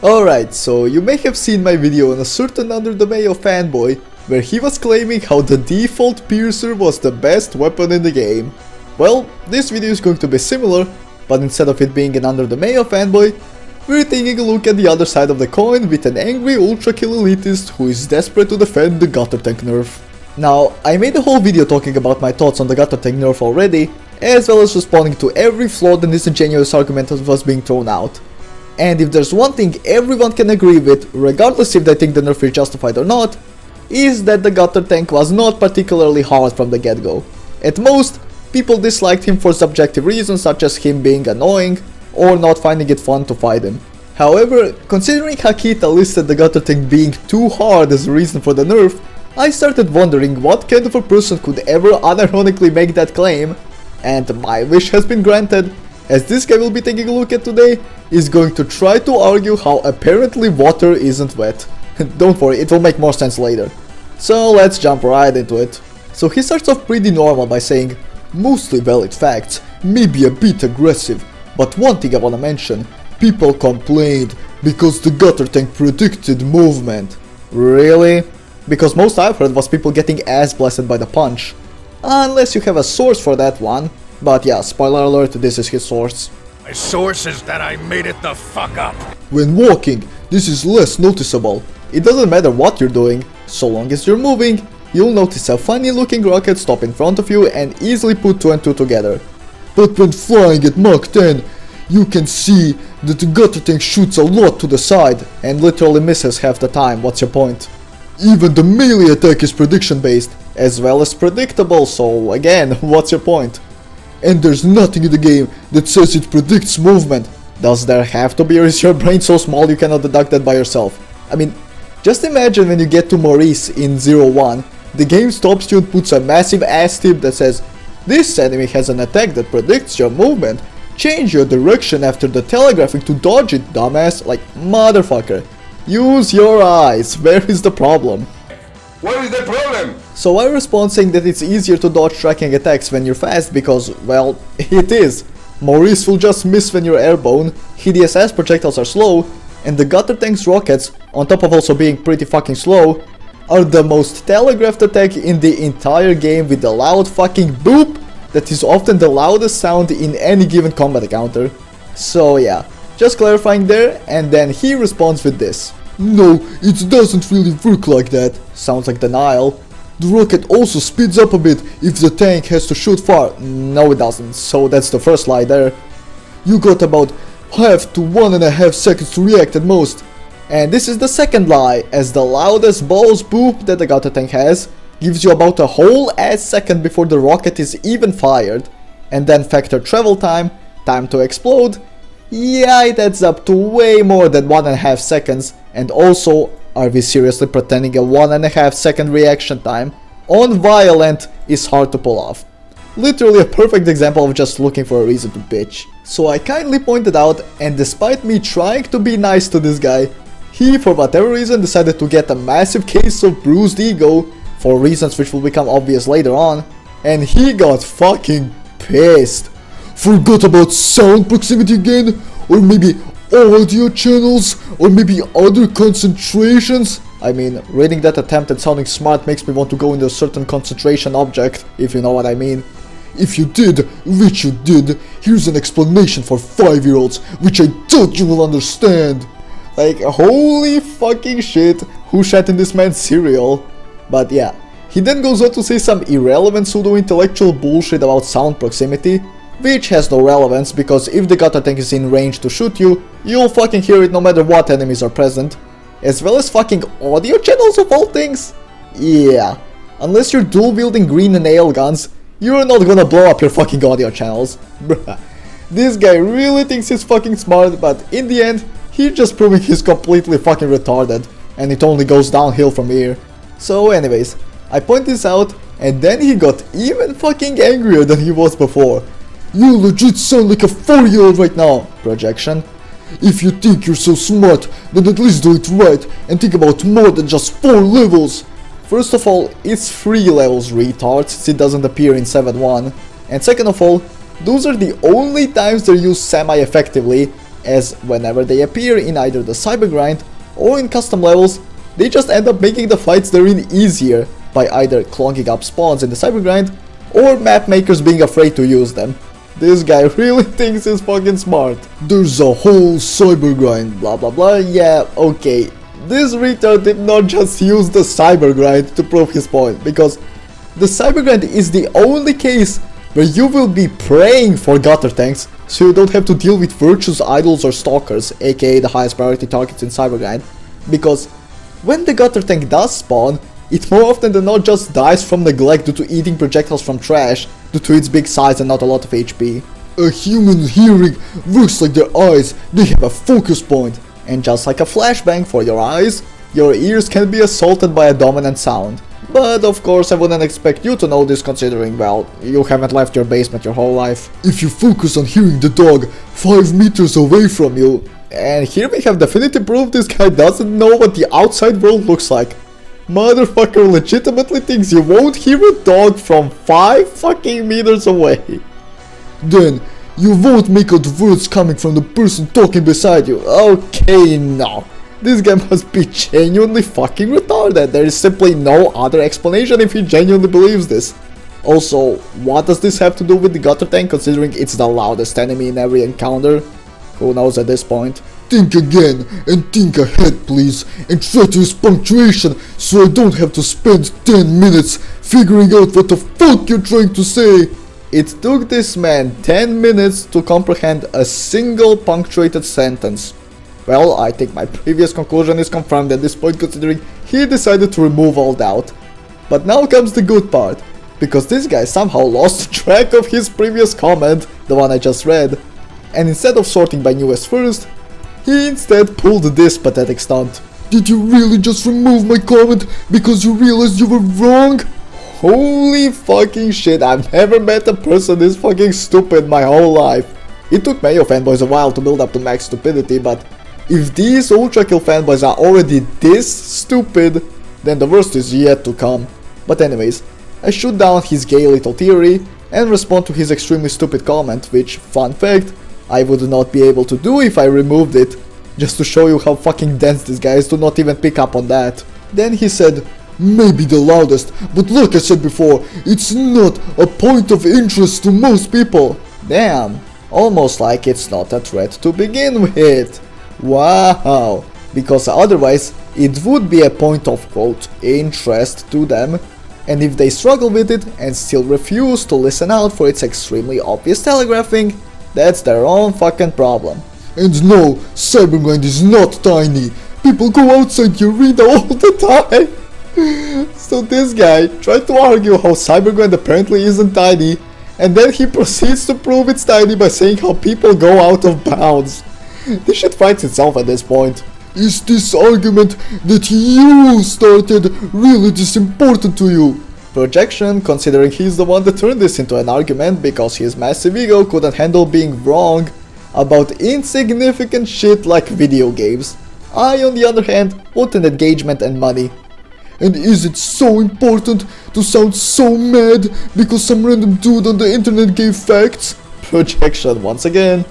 Alright, so you may have seen my video on a certain Under the Mayo fanboy, where he was claiming how the default piercer was the best weapon in the game. Well, this video is going to be similar, but instead of it being an Under the Mayo fanboy, we're taking a look at the other side of the coin with an angry Ultrakill Elitist who is desperate to defend the Guttertank nerf. Now, I made a whole video talking about my thoughts on the Guttertank nerf already, as well as responding to every flawed and disingenuous argument that was being thrown out. And if there's one thing everyone can agree with, regardless if they think the nerf is justified or not, is that the Guttertank was not particularly hard from the get-go. At most, people disliked him for subjective reasons such as him being annoying, or not finding it fun to fight him. However, considering Hakita listed the Guttertank being too hard as a reason for the nerf, I started wondering what kind of a person could ever unironically make that claim, and my wish has been granted, as this guy we'll be taking a look at today is going to try to argue how apparently water isn't wet. Don't worry, it will make more sense later. So let's jump right into it. So he starts off pretty normal by saying, "Mostly valid facts, maybe a bit aggressive, but one thing I wanna mention, people complained because the Guttertank predicted movement." Really? Because most I've heard was people getting ass blasted by the punch. Unless you have a source for that one. But yeah, spoiler alert, this is his source. My source is that I made it the fuck up. "When walking, this is less noticeable. It doesn't matter what you're doing, so long as you're moving, you'll notice a funny looking rocket stop in front of you and easily put 2 and 2 together. But when flying at Mach 10, you can see that the Guttertank shoots a lot to the side and literally misses half the time. What's your point? Even the melee attack is prediction based, as well as predictable, so again, what's your point? And there's nothing in the game that says it predicts movement. Does there have to be, or is your brain so small you cannot deduct that by yourself? I mean, just imagine when you get to Maurice in 0-1, the game stops you and puts a massive ass tip that says, "This enemy has an attack that predicts your movement. Change your direction after the telegraphing to dodge it, dumbass." Like, motherfucker. Use your eyes. Where is the problem? What is the problem? So I respond saying that it's easier to dodge tracking attacks when you're fast because, well, it is. Maurice will just miss when you're airborne, hideous ass projectiles are slow, and the Guttertank's rockets, on top of also being pretty fucking slow, are the most telegraphed attack in the entire game with a loud fucking boop that is often the loudest sound in any given combat encounter. So yeah, just clarifying there, and then he responds with this. "No, it doesn't really work like that." Sounds like denial. "The rocket also speeds up a bit if the tank has to shoot far." No, it doesn't, so that's the first lie there. "You got about half to 1.5 seconds to react at most." And this is the second lie, as the loudest balls boop that the Guttertank has gives you about a whole ass second before the rocket is even fired. And then factor travel time, time to explode. Yeah, it adds up to way more than 1.5 seconds, and also, are we seriously pretending a 1.5 second reaction time on violent is hard to pull off? Literally a perfect example of just looking for a reason to bitch. So I kindly pointed out, and despite me trying to be nice to this guy, he for whatever reason decided to get a massive case of bruised ego, for reasons which will become obvious later on, and he got fucking pissed. "Forgot about sound proximity again? Or maybe audio channels? Or maybe other concentrations?" I mean, reading that attempt at sounding smart makes me want to go into a certain concentration object, if you know what I mean. "If you did, which you did, here's an explanation for 5-year-olds, which I doubt you will understand." Like, holy fucking shit, who shat in this man's cereal? But yeah, he then goes on to say some irrelevant pseudo-intellectual bullshit about sound proximity, which has no relevance because if the Guttertank is in range to shoot you, you'll fucking hear it no matter what enemies are present. As well as fucking audio channels of all things? Yeah, unless you're dual-wielding green nail guns, you're not gonna blow up your fucking audio channels. Bruh. This guy really thinks he's fucking smart, but in the end, he's just proving he's completely fucking retarded, and it only goes downhill from here. So anyways, I point this out, and then he got even fucking angrier than he was before. "You legit sound like a 4-year-old right now." Projection. "If you think you're so smart, then at least do it right and think about more than just 4 levels." First of all, it's 3 levels, retards, since it doesn't appear in 7.1. And second of all, those are the only times they're used semi-effectively, as whenever they appear in either the cyber grind or in custom levels, they just end up making the fights they're in easier by either clogging up spawns in the cyber grind or map makers being afraid to use them. This guy really thinks he's fucking smart. There's a whole cyber grind, blah blah blah. Yeah, okay. This retard did not just use the cyber grind to prove his point, because the cyber grind is the only case where you will be praying for gutter tanks, so you don't have to deal with virtuous idols or stalkers, aka the highest priority targets in cyber grind. Because when the gutter tank does spawn, it more often than not just dies from neglect due to eating projectiles from trash due to its big size and not a lot of HP. A human hearing works like their eyes, they have a focus point. And just like a flashbang for your eyes, your ears can be assaulted by a dominant sound. But of course I wouldn't expect you to know this, considering, well, you haven't left your basement your whole life. If you focus on hearing the dog 5 meters away from you, and here we have definitive proof this guy doesn't know what the outside world looks like. Motherfucker legitimately thinks you won't hear a dog from 5 fucking meters away. Then you won't make out the words coming from the person talking beside you. Okay, no. This guy must be genuinely fucking retarded. There is simply no other explanation if he genuinely believes this. Also, what does this have to do with the gutter tank, considering it's the loudest enemy in every encounter? Who knows at this point? Think again and think ahead, please, and try to use punctuation so I don't have to spend 10 minutes figuring out what the fuck you're trying to say. It took this man 10 minutes to comprehend a single punctuated sentence. Well, I think my previous conclusion is confirmed at this point, considering he decided to remove all doubt. But now comes the good part, because this guy somehow lost track of his previous comment, the one I just read, and instead of sorting by newest first, he instead pulled this pathetic stunt. Did you really just remove my comment because you realized you were wrong? Holy fucking shit, I've never met a person this fucking stupid my whole life. It took Mayo fanboys a while to build up to max stupidity, but if these Ultrakill fanboys are already this stupid, then the worst is yet to come. But anyways, I shoot down his gay little theory and respond to his extremely stupid comment, which, fun fact, I would not be able to do if I removed it, just to show you how fucking dense this guy is to not even pick up on that. Then he said, maybe the loudest, but like I said before, it's not a point of interest to most people. Damn, almost like it's not a threat to begin with. Wow, because otherwise it would be a point of quote interest to them, and if they struggle with it and still refuse to listen out for its extremely obvious telegraphing, that's their own fucking problem. And no, Cybergrind is not tiny. People go outside the arena all the time. So this guy tried to argue how Cybergrind apparently isn't tiny, and then he proceeds to prove it's tiny by saying how people go out of bounds. This shit fights itself at this point. Is this argument that you started really this important to you? Projection, considering he's the one that turned this into an argument because his massive ego couldn't handle being wrong about insignificant shit like video games. I, on the other hand, wanted engagement and money. And is it so important to sound so mad because some random dude on the internet gave facts? Projection once again.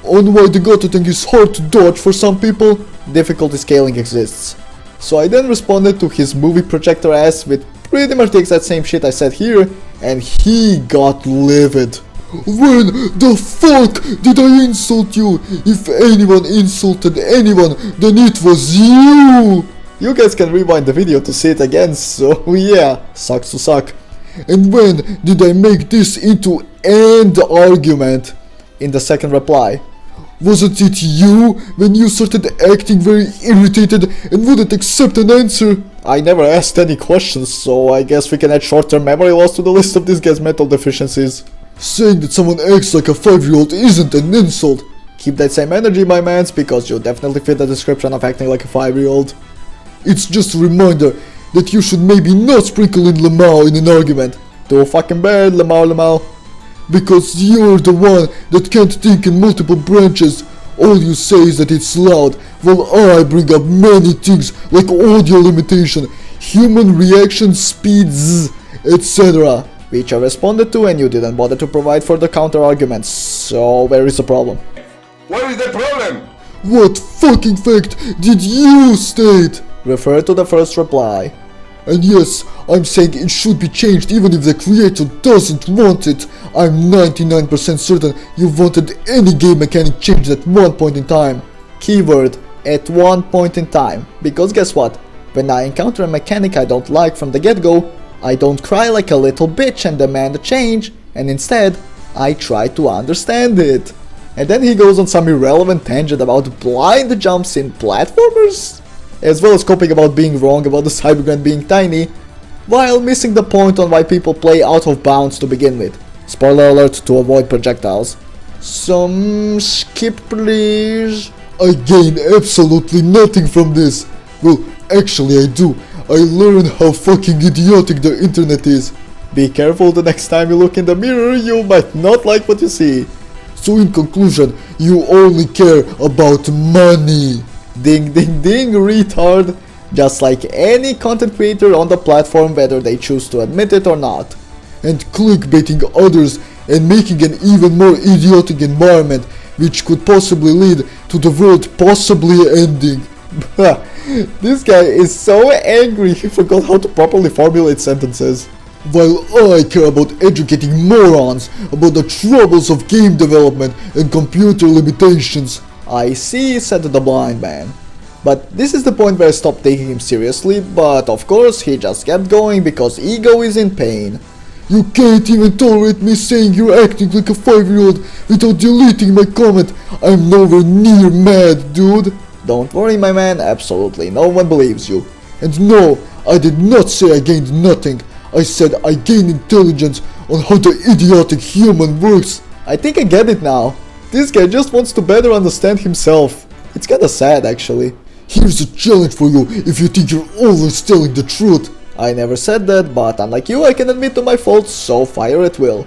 On why the Guttertank is hard to dodge for some people, difficulty scaling exists. So I then responded to his movie projector ass with pretty much the exact same shit I said here, and he got livid. When the fuck did I insult you? If anyone insulted anyone, then it was you! You guys can rewind the video to see it again, so yeah, sucks to suck. And when did I make this into an argument? In the second reply. Wasn't it you when you started acting very irritated and wouldn't accept an answer? I never asked any questions, so I guess we can add short-term memory loss to the list of this guy's mental deficiencies. Saying that someone acts like a 5-year-old isn't an insult. Keep that same energy, my mans, because you definitely fit the description of acting like a 5-year-old. It's just a reminder that you should maybe not sprinkle in Lamau in an argument. Too fucking bad, Lamau. Because you're the one that can't think in multiple branches. All you say is that it's loud, while I bring up many things like audio limitation, human reaction speeds, etc. Which I responded to and you didn't bother to provide for the counter arguments, so where is the problem? What is the problem? What fucking fact did you state? Refer to the first reply. And yes, I'm saying it should be changed even if the creator doesn't want it. I'm 99% certain you wanted any game mechanic changed at one point in time. Keyword, at one point in time. Because guess what? When I encounter a mechanic I don't like from the get-go, I don't cry like a little bitch and demand a change, and instead, I try to understand it. And then he goes on some irrelevant tangent about blind jumps in platformers, as well as coping about being wrong about the Cybergran being tiny, while missing the point on why people play out of bounds to begin with. Spoiler alert to avoid projectiles. Some skip please. I gain absolutely nothing from this. Well, actually I do. I learned how fucking idiotic the internet is. Be careful the next time you look in the mirror, you might not like what you see. So in conclusion, you only care about money. Ding ding ding, retard. Just like any content creator on the platform, whether they choose to admit it or not. And clickbaiting others and making an even more idiotic environment, which could possibly lead to the world possibly ending. This guy is so angry he forgot how to properly formulate sentences. While I care about educating morons about the troubles of game development and computer limitations. I see, said the blind man. But this is the point where I stopped taking him seriously, but of course he just kept going because ego is in pain. You can't even tolerate me saying you're acting like a 5-year-old without deleting my comment. I'm nowhere near mad, dude. Don't worry, my man, absolutely no one believes you. And no, I did not say I gained nothing. I said I gained intelligence on how the idiotic human works. I think I get it now. This guy just wants to better understand himself. It's kinda sad, actually. Here's a challenge for you if you think you're always telling the truth. I never said that, but unlike you, I can admit to my faults, so fire at will.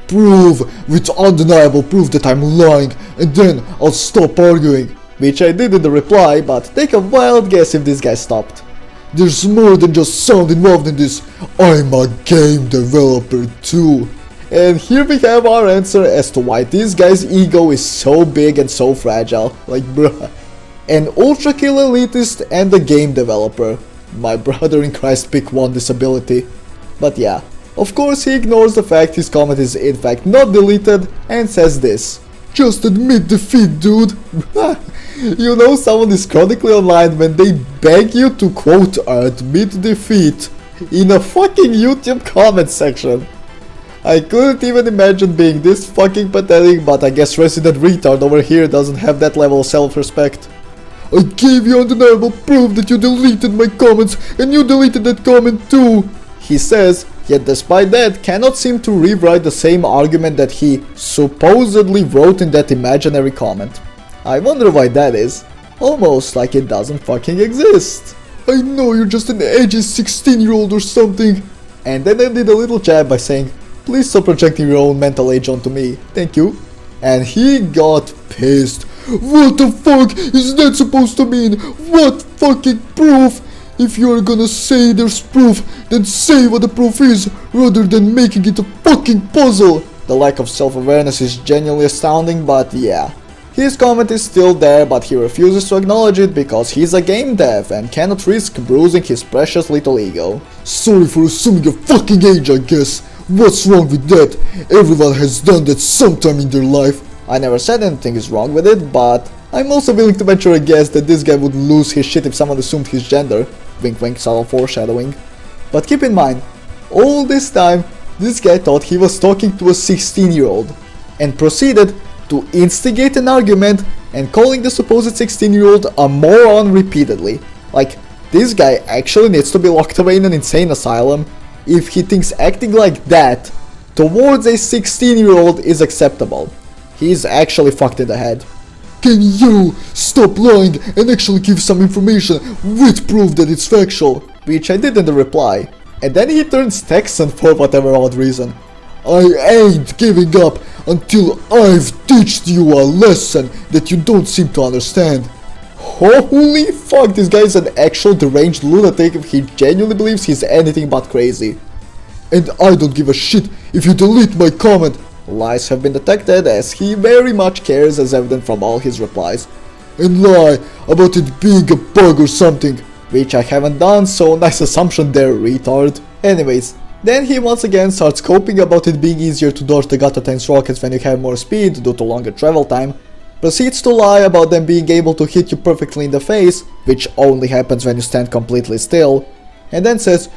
Prove with undeniable proof that I'm lying, and then I'll stop arguing. Which I did in the reply, but take a wild guess if this guy stopped. There's more than just sound involved in this. I'm a game developer too. And here we have our answer as to why this guy's ego is so big and so fragile. Like, bruh. An Ultrakill Elitist and a game developer. My brother in Christ pick one disability. But yeah, of course he ignores the fact his comment is in fact not deleted and says this. Just admit defeat, dude. You know someone is chronically online when they beg you to quote admit defeat in a fucking YouTube comment section. I couldn't even imagine being this fucking pathetic, but I guess resident retard over here doesn't have that level of self-respect. I gave you undeniable proof that you deleted my comments and you deleted that comment too. He says, yet despite that cannot seem to rewrite the same argument that he supposedly wrote in that imaginary comment. I wonder why that is. Almost like it doesn't fucking exist. I know you're just an edgy 16-year-old or something. And then I did a little jab by saying, please stop projecting your own mental age onto me, thank you. And he got pissed. What the fuck is that supposed to mean? What fucking proof? If you're gonna say there's proof, then say what the proof is, rather than making it a fucking puzzle. The lack of self-awareness is genuinely astounding, but yeah. His comment is still there, but he refuses to acknowledge it because he's a game dev and cannot risk bruising his precious little ego. Sorry for assuming your fucking age, I guess. What's wrong with that? Everyone has done that sometime in their life. I never said anything is wrong with it, but I'm also willing to venture a guess that this guy would lose his shit if someone assumed his gender. Wink wink, subtle foreshadowing. But keep in mind, all this time, this guy thought he was talking to a 16-year-old and proceeded to instigate an argument and calling the supposed 16-year-old a moron repeatedly. Like, this guy actually needs to be locked away in an insane asylum if he thinks acting like that towards a 16-year-old is acceptable. He's actually fucked in the head. Can you stop lying and actually give some information with proof that it's factual? Which I did in the reply. And then he turns Texan for whatever odd reason. I ain't giving up until I've teached you a lesson that you don't seem to understand. Holy fuck, this guy is an actual deranged lunatic if he genuinely believes he's anything but crazy. And I don't give a shit if you delete my comment. Lies have been detected, as he very much cares, as evident from all his replies. And lie about it being a bug or something. Which I haven't done, so nice assumption there, retard. Anyways, then he once again starts coping about it being easier to dodge the Guttertank's rockets when you have more speed due to longer travel time, proceeds to lie about them being able to hit you perfectly in the face, which only happens when you stand completely still, and then says,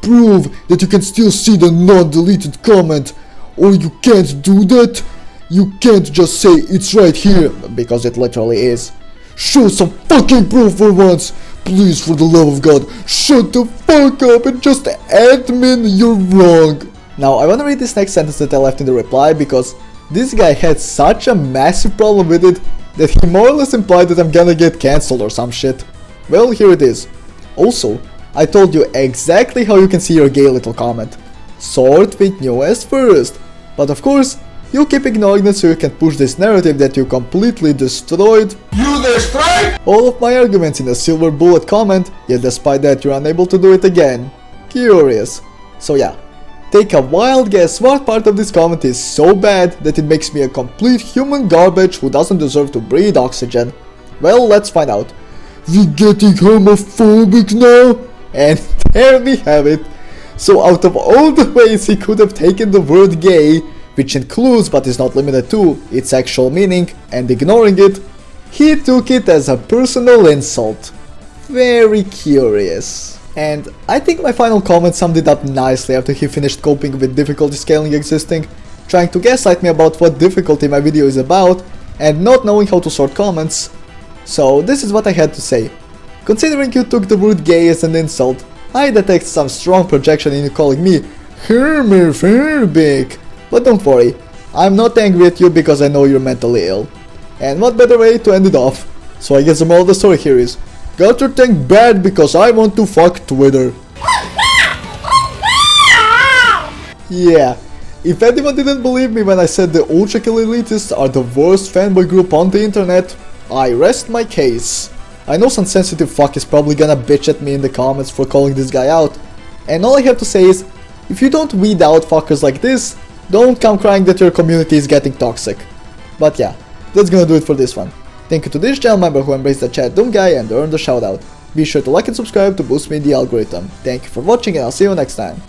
prove that you can still see the non-deleted comment, or you can't do that. You can't just say it's right here, because it literally is. Show some fucking proof for once. Please, for the love of God, shut the fuck up and just admin you're wrong. Now I wanna read this next sentence that I left in the reply, because this guy had such a massive problem with it that he more or less implied that I'm gonna get cancelled or some shit. Well, here it is. Also, I told you exactly how you can see your gay little comment. Sort with newest first. But of course, you keep ignoring it so you can push this narrative that you completely destroyed. You destroyed? All of my arguments in a silver bullet comment, yet despite that you're unable to do it again. Curious. So yeah, take a wild guess what part of this comment is so bad that it makes me a complete human garbage who doesn't deserve to breathe oxygen. Well, let's find out. We getting homophobic now? And there we have it. So out of all the ways he could have taken the word gay, which includes but is not limited to its actual meaning, and ignoring it, he took it as a personal insult. Very curious. And I think my final comment summed it up nicely after he finished coping with difficulty scaling existing, trying to gaslight me about what difficulty my video is about, and not knowing how to sort comments. So this is what I had to say. Considering you took the word gay as an insult, I detect some strong projection in you calling me homophobic. But don't worry, I'm not angry at you because I know you're mentally ill. And what better way to end it off? So I guess the moral of the story here is, Guttertank bad because I want to fuck Twitter. Yeah, if anyone didn't believe me when I said the Ultrakill Elitists are the worst fanboy group on the internet, I rest my case. I know some sensitive fuck is probably gonna bitch at me in the comments for calling this guy out, and all I have to say is, if you don't weed out fuckers like this, don't come crying that your community is getting toxic. But yeah, that's gonna do it for this one. Thank you to this channel member who embraced the chat doom guy and earned a shoutout. Be sure to like and subscribe to boost me in the algorithm. Thank you for watching and I'll see you next time.